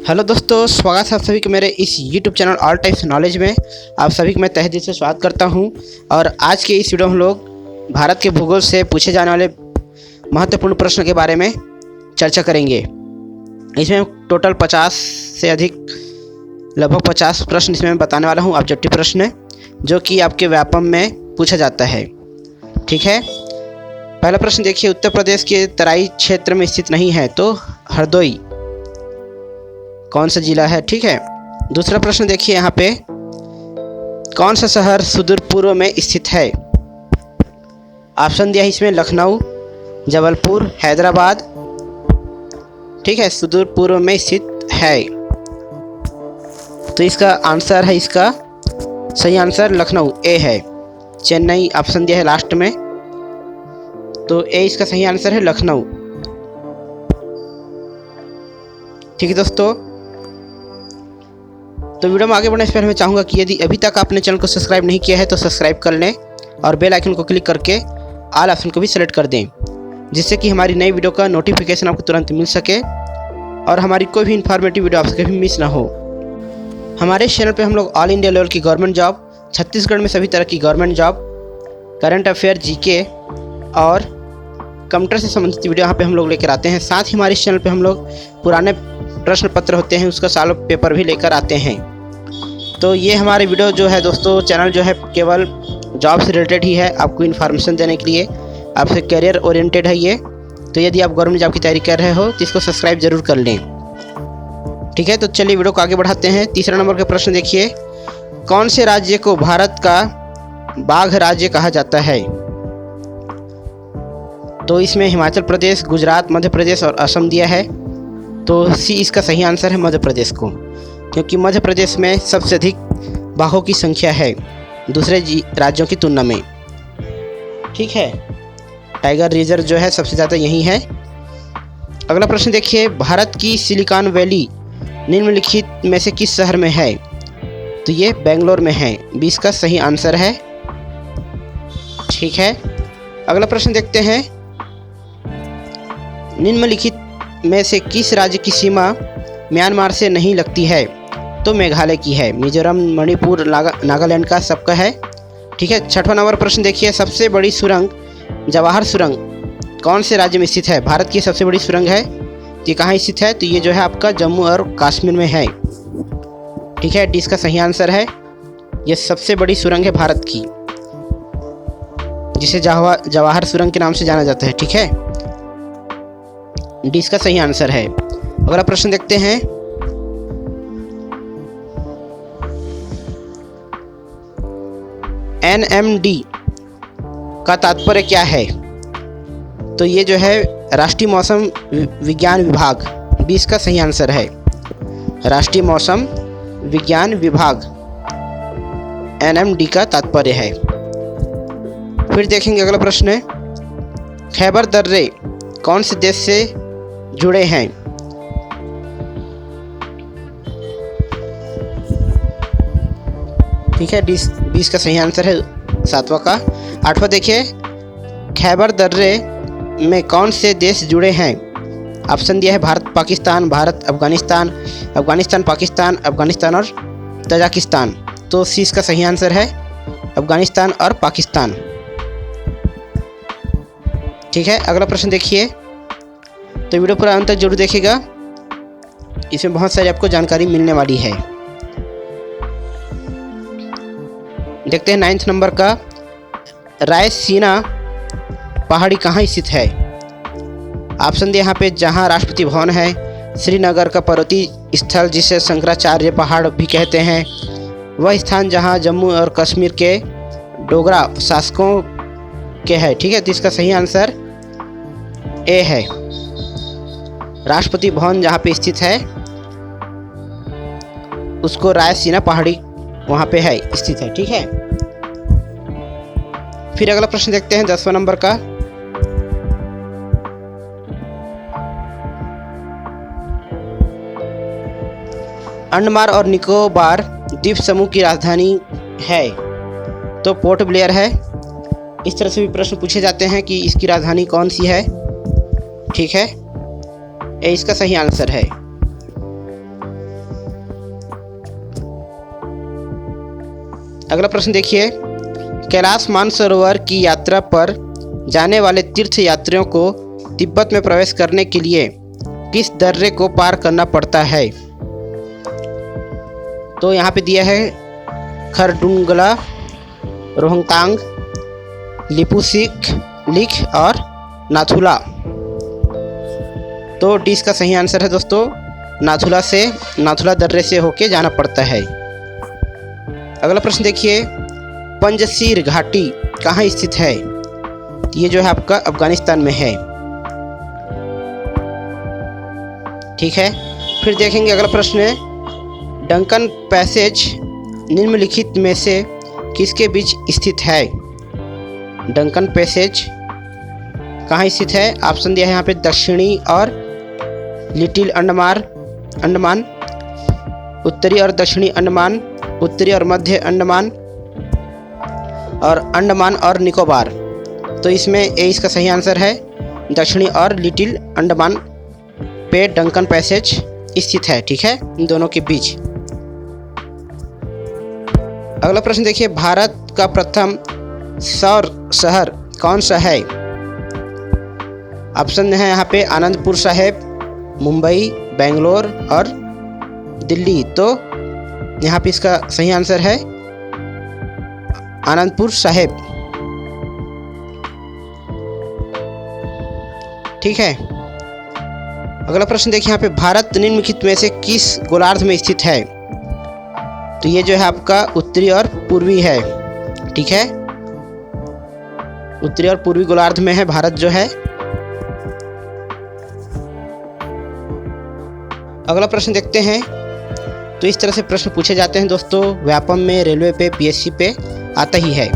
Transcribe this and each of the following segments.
Hello दोस्तों, स्वागत है आप सभी के मेरे इस YouTube channel all types knowledge में। आप सभी का मैं तहे दिल से स्वागत करता हूं। और आज के इस वीडियो में हम लोग भारत के भूगोल से पूछे जाने वाले महत्वपूर्ण प्रश्न के बारे में चर्चा करेंगे। इसमें टोटल 50 से अधिक लगभग 50 प्रश्न इसमें मैं बताने वाला हूं, ऑब्जेक्टिव प्रश्न जो कि आपके व्यापम में पूछा जाता है। ठीक है, पहला प्रश्न देखिए, उत्तर प्रदेश के तराई क्षेत्र में स्थित नहीं है तो हरदोई कौन सा जिला है? ठीक है। दूसरा प्रश्न देखिए, यहाँ पे कौन सा शहर सुदूर पूर्व में स्थित है? ऑप्शन दिया है इसमें लखनऊ, जबलपुर, हैदराबाद। ठीक है, सुदूर पूर्व में स्थित है। तो इसका आंसर है, इसका सही आंसर लखनऊ ए है। चेन्नई ऑप्शन दिया है लास्ट में, तो ए इसका सही आंसर है लखनऊ। ठीक है दोस्तों, तो वीडियो में आगे बढ़ने से पहले मैं चाहूँगा कि यदि अभी तक आपने चैनल को सब्सक्राइब नहीं किया है तो सब्सक्राइब कर लें और बेल आइकन को क्लिक करके ऑल ऑप्शन को भी सेलेक्ट कर दें, जिससे कि हमारी नई वीडियो का नोटिफिकेशन आपको तुरंत मिल सके और हमारी कोई भी इन्फॉर्मेटिव वीडियो आपसे कभी मिस ना हो। हमारे इस चैनल पे हम लोग ऑल इंडिया लेवल की गवर्नमेंट जॉब, छत्तीसगढ़ में सभी तरह की government job, current affair, GK और कंप्यूटर से संबंधित वीडियो यहाँ पे हम लोग लेकर आते हैं। साथ ही हमारे इस चैनल पे हम लोग पुराने प्रश्न पत्र होते हैं उसका सॉल्व पेपर भी लेकर आते हैं। तो ये हमारे वीडियो जो है दोस्तों, चैनल जो है केवल जॉब से रिलेटेड ही है, आपको इन्फॉर्मेशन देने के लिए, आपसे करियर ओरिएंटेड है ये। तो यदि आप गवर्नमेंट जॉब की तैयारी कर रहे हो तो इसको सब्सक्राइब जरूर कर लें। ठीक है, तो चलिए वीडियो को आगे बढ़ाते हैं। तीसरा नंबर का प्रश्न देखिए, कौन से राज्य को भारत का बाघ राज्य कहा जाता है? तो इसमें हिमाचल प्रदेश, गुजरात, मध्य प्रदेश और असम दिया है। तो सी इसका सही आंसर है मध्य प्रदेश को, क्योंकि मध्य प्रदेश में सबसे अधिक बाघों की संख्या है दूसरे राज्यों की तुलना में। ठीक है, टाइगर रिजर्व जो है सबसे ज़्यादा यही है। अगला प्रश्न देखिए, भारत की सिलिकॉन वैली निम्नलिखित में से किस शहर में है? तो ये बेंगलोर में है, 20 का सही आंसर है। ठीक है, अगला प्रश्न देखते हैं, निम्नलिखित में से किस राज्य की सीमा म्यांमार से नहीं लगती है? तो मेघालय की है, मिजोरम, मणिपुर, नागालैंड का सबका है। ठीक है, छठवां नंबर प्रश्न देखिए, सबसे बड़ी सुरंग जवाहर सुरंग कौन से राज्य में स्थित है? भारत की सबसे बड़ी सुरंग है, ये कहाँ स्थित है? तो ये जो है आपका जम्मू और कश्मीर में है। ठीक है, डी इसका सही आंसर है। ये सबसे बड़ी सुरंग है भारत की, जिसे जवाहर सुरंग के नाम से जाना जाता है। ठीक है, डी इसका सही आंसर है। अगला प्रश्न देखते हैं, NMD का तात्पर्य क्या है? तो ये जो है राष्ट्रीय मौसम विज्ञान विभाग, 20 का सही आंसर है। राष्ट्रीय मौसम विज्ञान विभाग NMD का तात्पर्य है। फिर देखेंगे अगला प्रश्न है, खैबर दर्रे कौन से देश से जुड़े हैं? ठीक है, 20 का सही आंसर है, 7वां का। 8वां देखिए, खैबर दर्रे में कौन से देश जुड़े हैं? ऑप्शन दिया है भारत पाकिस्तान, भारत अफगानिस्तान, अफगानिस्तान पाकिस्तान, अफगानिस्तान और तजाकिस्तान। तो सी इसका सही आंसर है, अफगानिस्तान और पाकिस्तान। ठीक है, अगला प्रश्न देखिए, तो वीडियो पूरा अंत तक जरूर देखिएगा, इसमें बहुत सारी आपको जानकारी मिलने वाली है। देखते हैं 9th नंबर का, रायसीना पहाड़ी कहाँ स्थित है? ऑप्शन दिया यहाँ पे, जहाँ राष्ट्रपति भवन है, श्रीनगर का पर्वतीय स्थल जिसे शंकराचार्य पहाड़ भी कहते हैं, वह स्थान जहाँ जम्मू और कश्मीर के डोगरा शासकों के है। ठीक है, तो इसका सही आंसर ए है। राष्ट्रपति भवन जहाँ पे स्थित है उसको रायसीना पहाड़ी वहाँ पे है, स्थित है। ठीक है, फिर अगला प्रश्न देखते हैं 10वां नंबर का, अंडमान और निकोबार द्वीप समूह की राजधानी है? तो पोर्ट ब्लेयर है। इस तरह से भी प्रश्न पूछे जाते हैं कि इसकी राजधानी कौन सी है। ठीक है, ए इसका सही आंसर है। अगला प्रश्न देखिए, कैलाश मानसरोवर की यात्रा पर जाने वाले तीर्थ यात्रियों को तिब्बत में प्रवेश करने के लिए किस दर्रे को पार करना पड़ता है? तो यहाँ पे दिया है खरदुंगला, रोहतांग, लिपुलेख लिख और नाथुला। तो डी इसका सही आंसर है दोस्तों, नाथुला दर्रे से होके जाना पड़ता है। अगला प्रश्न देखिए, पंजशीर घाटी कहाँ स्थित है? ये जो है आपका अफगानिस्तान में है। ठीक है, फिर देखेंगे अगला प्रश्न है, डंकन पैसेज निम्नलिखित में से किसके बीच स्थित है? डंकन पैसेज कहाँ स्थित है? ऑप्शन दिया है यहाँ पे दक्षिणी और लिटिल अंडमान, उत्तरी और दक्षिणी अंडमान, उत्तरी और मध्य अंडमान और अंडमान और निकोबार। तो इसमें ए इसका सही आंसर है, दक्षिणी और लिटिल अंडमान पे डंकन पैसेज स्थित है। ठीक है, इन दोनों के बीच। अगला प्रश्न देखिए, भारत का प्रथम सौर शहर कौन सा है? ऑप्शन है यहाँ पे आनंदपुर साहिब, मुंबई, बेंगलोर और दिल्ली। तो यहाँ पे इसका सही आंसर है आनंदपुर साहिब। ठीक है, अगला प्रश्न देखिए, यहाँ पे भारत निम्नलिखित में से किस गोलार्ध में स्थित है? तो ये जो है आपका उत्तरी और पूर्वी है। ठीक है, उत्तरी और पूर्वी गोलार्ध में है भारत जो है। अगला प्रश्न देखते हैं। तो इस तरह से प्रश्न पूछे जाते हैं दोस्तों, व्यापम में, रेलवे पे, पीएससी पे आता ही है।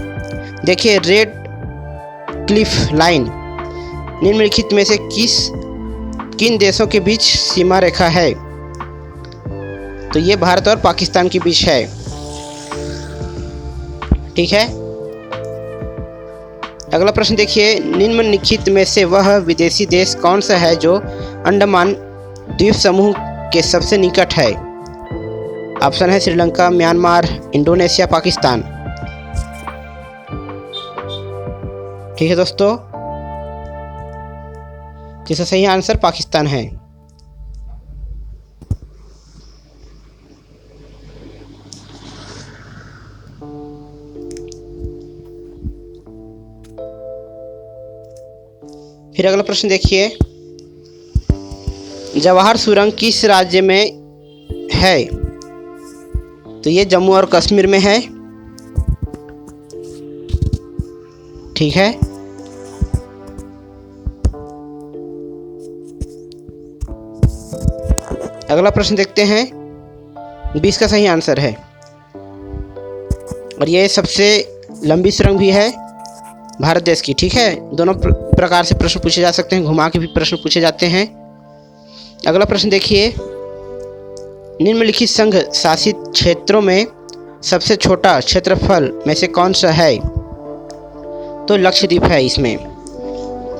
देखिए, रेड क्लिफ लाइन निम्नलिखित में से किन देशों के बीच सीमा रेखा है? तो ये भारत और पाकिस्तान के बीच है। ठीक है, अगला प्रश्न देखिए, निम्नलिखित में से वह विदेशी देश कौन सा है जो अंडमान द्वीप समूह के सबसे निकट है? ऑप्शन है श्रीलंका, म्यांमार, इंडोनेशिया, पाकिस्तान। ठीक है दोस्तों, जिसका सही आंसर पाकिस्तान है। फिर अगला प्रश्न देखिए, जवाहर सुरंग किस राज्य में है? तो ये जम्मू और कश्मीर में है। ठीक है, अगला प्रश्न देखते हैं। 20 का सही आंसर है और ये सबसे लंबी सुरंग भी है भारत देश की। ठीक है, दोनों प्रकार से प्रश्न पूछे जा सकते हैं, घुमा के भी प्रश्न पूछे जाते हैं। अगला प्रश्न देखिए, निम्नलिखित संघ शासित क्षेत्रों में सबसे छोटा क्षेत्रफल में से कौन सा है? तो लक्षद्वीप है। इसमें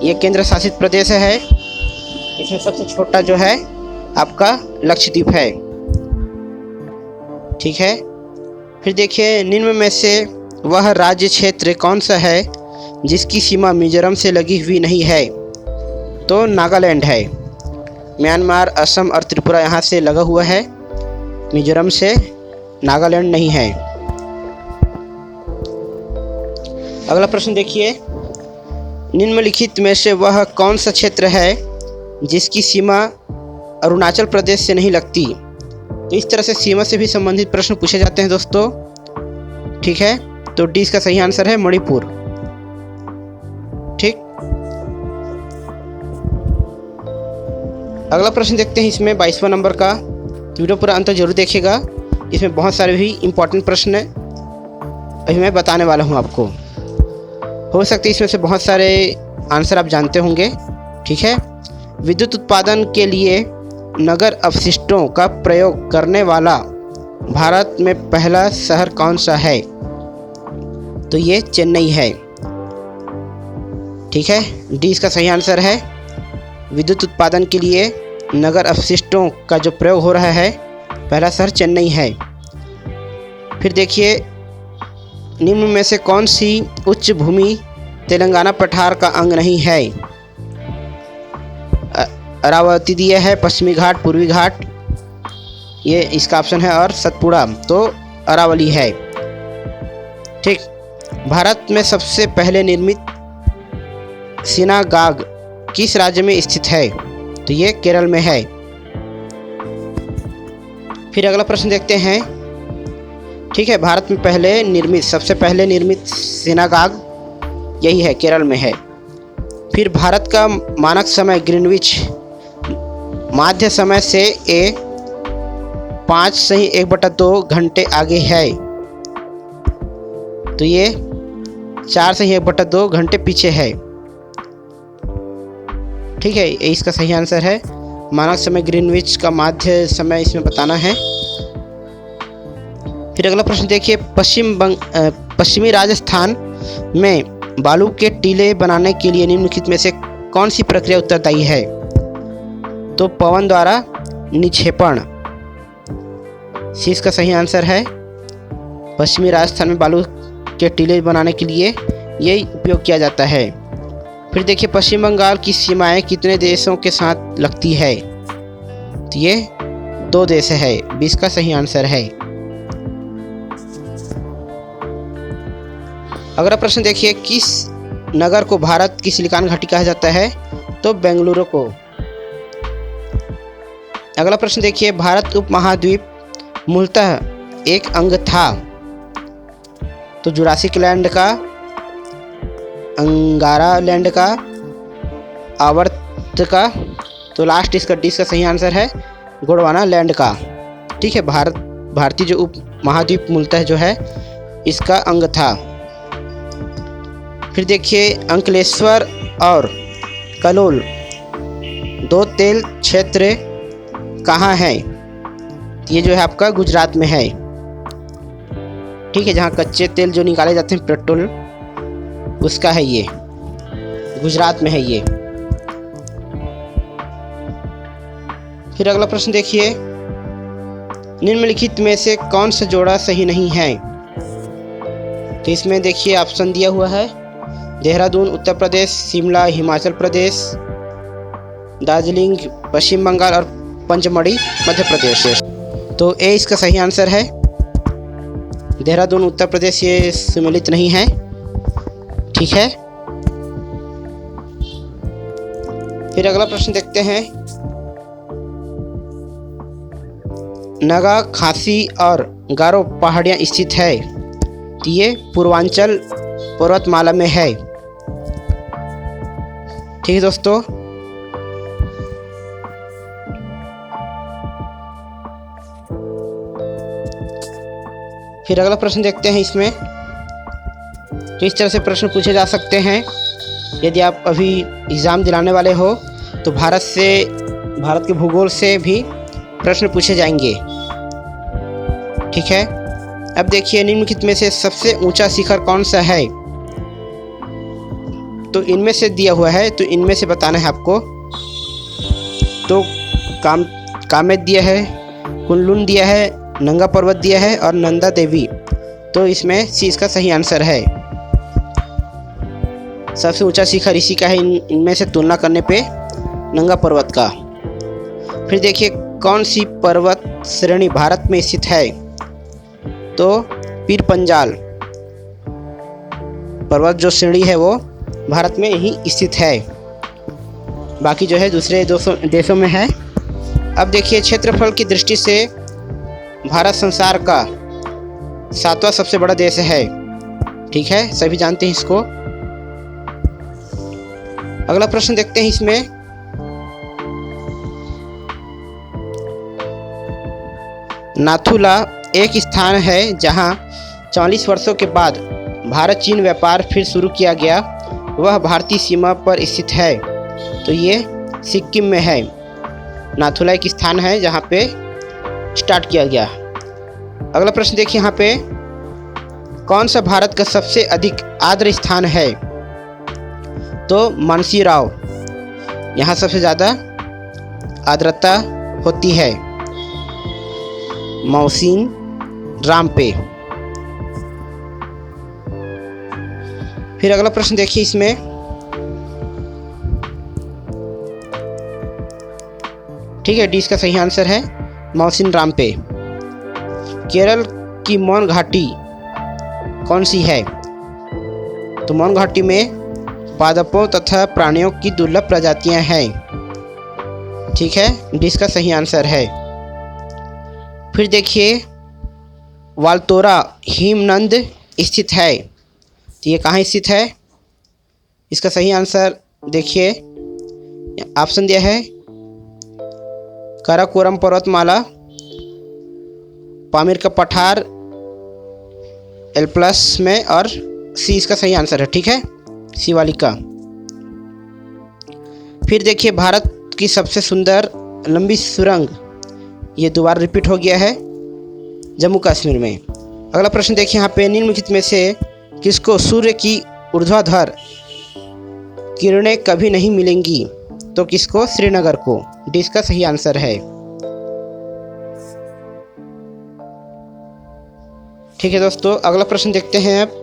ये केंद्र शासित प्रदेश है, इसमें सबसे छोटा जो है आपका लक्षद्वीप है। ठीक है, फिर देखिए, निम्न में से वह राज्य क्षेत्र कौन सा है जिसकी सीमा मिजोरम से लगी हुई नहीं है? तो नागालैंड है। म्यांमार, असम और त्रिपुरा यहाँ से लगा हुआ है, मिजोरम से नागालैंड नहीं है। अगला प्रश्न देखिए, निम्नलिखित में से वह कौन सा क्षेत्र है जिसकी सीमा अरुणाचल प्रदेश से नहीं लगती? तो इस तरह से सीमा से भी संबंधित प्रश्न पूछे जाते हैं दोस्तों। ठीक है, तो डी इसका सही आंसर है मणिपुर। ठीक, अगला प्रश्न देखते हैं इसमें 22वां नंबर का। तो वीडियो पूरा अंत तक जरूर देखिएगा, इसमें बहुत सारे भी इम्पोर्टेंट प्रश्न अभी मैं बताने वाला हूँ आपको। हो सकते हैं इसमें से बहुत सारे आंसर आप जानते होंगे। ठीक है, विद्युत उत्पादन के लिए नगर अपशिष्टों का प्रयोग करने वाला भारत में पहला शहर कौन सा है? तो ये चेन्नई है। ठीक है, डी इसका सही आंसर है। विद्युत उत्पादन के लिए नगर अपशिष्टों का जो प्रयोग हो रहा है, पहला शहर चेन्नई है। फिर देखिए, निम्न में से कौन सी उच्च भूमि तेलंगाना पठार का अंग नहीं है? अरावती दिया है, पश्चिमी घाट, पूर्वी घाट, ये इसका ऑप्शन है, और सतपुड़ा तो अरावली है। ठीक। भारत में सबसे पहले निर्मित सिनागाग किस राज्य में स्थित है? तो ये केरल में है। फिर अगला प्रश्न देखते हैं। ठीक है, भारत में सबसे पहले निर्मित सिनागाग यही है, केरल में है। फिर भारत का मानक समय ग्रीनविच माध्य समय से 5.1/2 घंटे आगे है, तो ये 4.1/2 घंटे पीछे है। ठीक है, ये इसका सही आंसर है। मानक समय ग्रीनविच का माध्य समय इसमें बताना है। फिर अगला प्रश्न देखिए, पश्चिमी राजस्थान में बालू के टीले बनाने के लिए निम्नलिखित में से कौन सी प्रक्रिया उत्तरदायी है? तो पवन द्वारा निक्षेपण इसका सही आंसर है। पश्चिमी राजस्थान में बालू के टीले बनाने के लिए यही उपयोग किया जाता है। फिर देखिए, पश्चिम बंगाल की सीमाएं कितने देशों के साथ लगती है? तो ये 2 देश है, 20 का सही आंसर है। अगला प्रश्न देखिए, किस नगर को भारत की सिलिकॉन घाटी कहा जाता है? तो बेंगलुरु को। अगला प्रश्न देखिए, भारत उपमहाद्वीप मूलतः एक अंग था? तो जुरासिक लैंड का, अंगारा लैंड का, आवर्त का, तो लास्ट इसका डी का सही आंसर है, गोंडवाना लैंड का। ठीक है, भारतीय जो उप महाद्वीप मूलतः जो है इसका अंग था। फिर देखिए, अंकलेश्वर और कलोल 2 तेल क्षेत्र कहाँ हैं? ये जो है आपका गुजरात में है। ठीक है, जहाँ कच्चे तेल जो निकाले जाते हैं, पेट्रोल, उसका है ये, गुजरात में है ये। फिर अगला प्रश्न देखिए, निम्नलिखित में से कौन सा जोड़ा सही नहीं है? तो इसमें देखिए ऑप्शन दिया हुआ है, देहरादून उत्तर प्रदेश, शिमला हिमाचल प्रदेश, दार्जिलिंग पश्चिम बंगाल और पंचमढ़ी मध्य प्रदेश। तो ए इसका सही आंसर है। देहरादून उत्तर प्रदेश ये सम्मिलित नहीं है। ठीक है, फिर अगला प्रश्न देखते हैं, नगा, खासी और गारो पहाड़ियाँ स्थित है? तो ये पूर्वांचल पर्वतमाला में है। ठीक है दोस्तों, फिर अगला प्रश्न देखते हैं। इसमें तो इस तरह से प्रश्न पूछे जा सकते हैं, यदि आप अभी एग्ज़ाम दिलाने वाले हो तो भारत के भूगोल से भी प्रश्न पूछे जाएंगे। ठीक है, अब देखिए, निम्नलिखित में से सबसे ऊंचा शिखर कौन सा है? तो इनमें से दिया हुआ है, तो इनमें से बताना है आपको। तो कामेत दिया है, कुनलुन दिया है, नंगा पर्वत दिया है और नंदा देवी। तो इसमें सी इसका सही आंसर है। सबसे ऊंचा शिखर इसी का है, इनमें से तुलना करने पे नंगा पर्वत का। फिर देखिए, कौन सी पर्वत श्रेणी भारत में स्थित है? तो पीर पंजाल पर्वत जो श्रेणी है वो भारत में ही स्थित है, बाकी जो है दूसरे देशों में है। अब देखिए, क्षेत्रफल की दृष्टि से भारत संसार का 7वां सबसे बड़ा देश है। ठीक है, सभी जानते हैं इसको। अगला प्रश्न देखते हैं। इसमें नाथुला एक स्थान है जहां 40 वर्षों के बाद भारत चीन व्यापार फिर शुरू किया गया, वह भारतीय सीमा पर स्थित है। तो ये सिक्किम में है। नाथुला एक स्थान है जहाँ पे स्टार्ट किया गया। अगला प्रश्न देखिए, यहाँ पे कौन सा भारत का सबसे अधिक आर्द्र स्थान है? तो मानसीराव, यहाँ सबसे ज़्यादा आर्द्रता होती है। मौसीन राम पे। फिर अगला प्रश्न देखिए इसमें, ठीक है, डी इसका सही आंसर है मौसिन रामपे। केरल की मौन घाटी कौन सी है? तो मौन घाटी में पादपों तथा प्राणियों की दुर्लभ प्रजातियां हैं। ठीक है, डी इसका सही आंसर है। फिर देखिए, वालतोरा हिमनद स्थित है, तो ये कहाँ स्थित है? इसका सही आंसर देखिए, ऑप्शन दिया है काराकोरम पर्वतमाला, पामीर का पठार एल्प्लस में, और सी इसका सही आंसर है। ठीक है, शिवालिका। फिर देखिए, भारत की सबसे सुंदर लंबी सुरंग, ये दोबारा रिपीट हो गया है, जम्मू कश्मीर में। अगला प्रश्न देखिए यहाँ पे, निम्नलिखित में से किसको सूर्य की ऊर्ध्वाधर किरणें कभी नहीं मिलेंगी? तो किसको? श्रीनगर को। डी इसका सही आंसर है। ठीक है दोस्तों, अगला प्रश्न देखते हैं अब।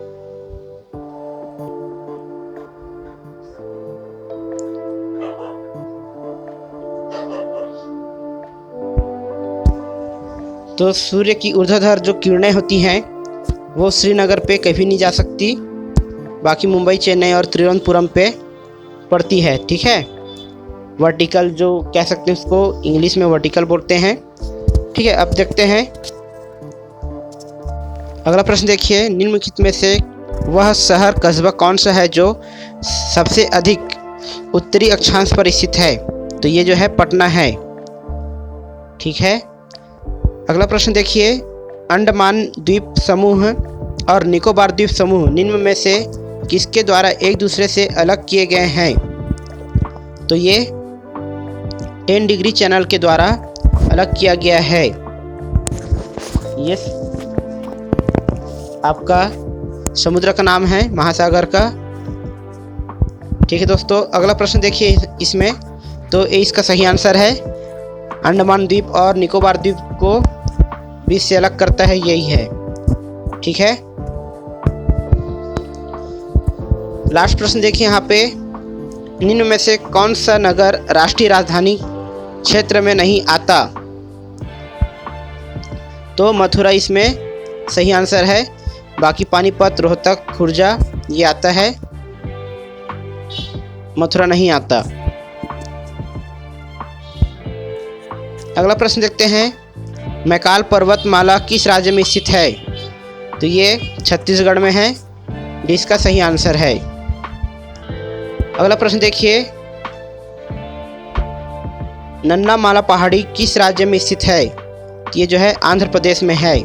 तो सूर्य की ऊर्ध्वाधर जो किरणें होती हैं वो श्रीनगर पे कभी नहीं जा सकती, बाकी मुंबई, चेन्नई और तिरुवनंतपुरम पे पड़ती है। ठीक है, वर्टिकल जो कह सकते हैं उसको इंग्लिश में वर्टिकल बोलते हैं। ठीक है, अब देखते हैं अगला प्रश्न देखिए, निम्नलिखित में से वह शहर कस्बा कौन सा है जो सबसे अधिक उत्तरी अक्षांश पर स्थित है? तो ये जो है पटना है। ठीक है, अगला प्रश्न देखिए, अंडमान द्वीप समूह और निकोबार द्वीप समूह निम्न में से किसके द्वारा एक दूसरे से अलग किए गए हैं? तो ये 10 डिग्री चैनल के द्वारा अलग किया गया है। ये आपका समुद्र का नाम है, महासागर का। ठीक है दोस्तों, अगला प्रश्न देखिए इसमें, तो इसका सही आंसर है अंडमान द्वीप और निकोबार द्वीप को बीच से अलग करता है, यही है। ठीक है, लास्ट प्रश्न देखिए यहाँ पे, निम्न में से कौन सा नगर राष्ट्रीय राजधानी क्षेत्र में नहीं आता? तो मथुरा इसमें सही आंसर है, बाकी पानीपत, रोहतक, खुर्जा ये आता है, मथुरा नहीं आता। अगला प्रश्न देखते हैं, मैकाल पर्वतमाला किस राज्य में स्थित है? तो ये छत्तीसगढ़ में है, डी इसका सही आंसर है। अगला प्रश्न देखिए, नन्ना माला पहाड़ी किस राज्य में स्थित है? ये जो है आंध्र प्रदेश में है।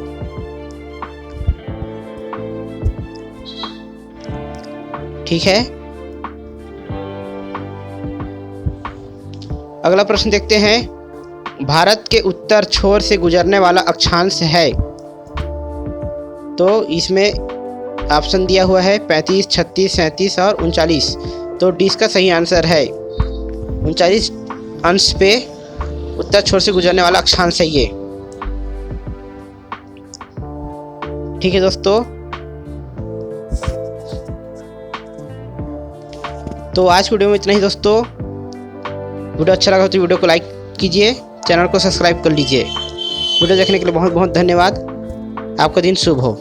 ठीक है, अगला प्रश्न देखते हैं, भारत के उत्तर छोर से गुजरने वाला अक्षांश है? तो इसमें ऑप्शन दिया हुआ है 35, 36, 37 और 39। तो डी इसका सही आंसर है 39 अंश पे उत्तर छोर से गुजरने वाला अक्षांश है ये। ठीक है दोस्तों, तो आज की वीडियो में इतना ही दोस्तों। वीडियो अच्छा लगा तो वीडियो को लाइक कीजिए, चैनल को सब्सक्राइब कर लीजिए। वीडियो देखने के लिए बहुत बहुत धन्यवाद। आपका दिन शुभ हो।